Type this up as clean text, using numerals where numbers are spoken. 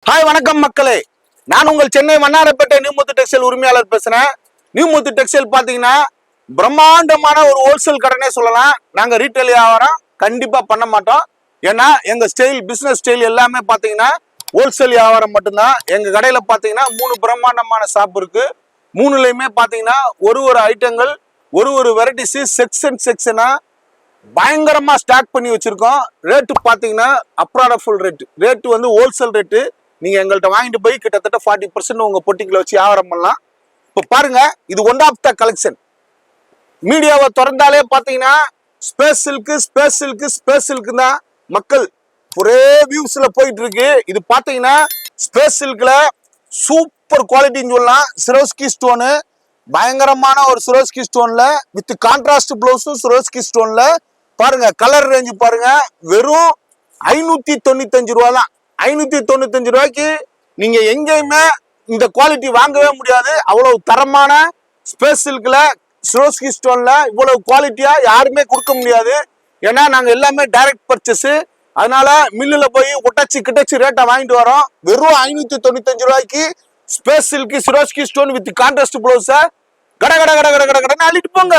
Hi வணக்கம் மக்களே, நான் உங்கள் சென்னை வண்ணாரப்பேட்டை நியூமுத்து டெக்ஸ்டைல் உரிமையாளர் பேசுறேன். நியூமுத்து டெக்ஸ்டைல் பாத்தீங்கன்னா பிரம்மாண்டமான ஒரு ஹோல்சேல் கடைனே சொல்லலாம். நாங்க ரீட்டைல் வியாபாரம் கண்டிப்பா பண்ண மாட்டோம். ஏன்னா எங்க ஸ்டைல் பிசினஸ் ஸ்டைல் எல்லாமே பாத்தீங்கன்னா ஹோல்சேல் வியாபாரம் மட்டும்தான். எங்க கடையில பாத்தீங்கன்னா 3 பிரம்மாண்டமான ஷாப் இருக்கு. 3லயுமே பாத்தீங்கன்னா ஒரு ஐட்டங்கள் ஒரு வெரைட்டிஸ் செக்ஷனா பயங்கரமா ஸ்டாக் பண்ணி வச்சிருக்கோம். ரேட்டு பாத்தீங்கன்னா அப்ராடபுல் ரேட்டு வந்து ஹோல்சேல் ரேட்டு. நீங்க எங்கள்கிட்ட வாங்கிட்டு போய் கிட்டத்தட்ட 40% உங்க பொட்டிக்குள்ள வச்சு வியாபாரம் பண்ணலாம். இப்ப பாருங்க, இது ஒன் ஆஃப் த கலெக்ஷன். மீடியாவை திறந்தாலே பாத்தீங்கன்னா ஸ்பேஸ் சில்க் தான் மக்கள் ஒரே வியூஸ்ல போயிட்டு இருக்கு. இது பாத்தீங்கன்னா ஸ்பேஸ் சில்க்ல சூப்பர் குவாலிட்டின்னு சொல்லலாம். சிரோஸ்கி ஸ்டோனு பயங்கரமான ஒரு சிரோஸ்கி ஸ்டோன்ல வித் கான்ட்ராஸ்ட் பிளவுஸும் சிரோஸ்கி ஸ்டோன்ல பாருங்க. கலர் ரேஞ்சு பாருங்க, வெறும் 595 ரூபா தான். 595 ரூபாய்க்கு நீங்க எங்கேயுமே இந்த குவாலிட்டி வாங்கவே முடியாது. அவ்வளவு தரமான ஸ்பேஸ் சில்க்ல சிரோஸ்கி ஸ்டோன்ல இவ்வளவு குவாலிட்டியா யாருமே கொடுக்க முடியாது. ஏன்னா நாங்க எல்லாமே டைரக்ட் பர்ச்சேஸ். அதனால மில்லுல போய் கிட்டச்சு ரேட்டை வாங்கிட்டு வரோம். வெறும் 595 ரூபாய்க்கு space silk Swarovski stone with contrast blouse கட கட கட கட கட கடன்னு அள்ளிட்டு போங்க.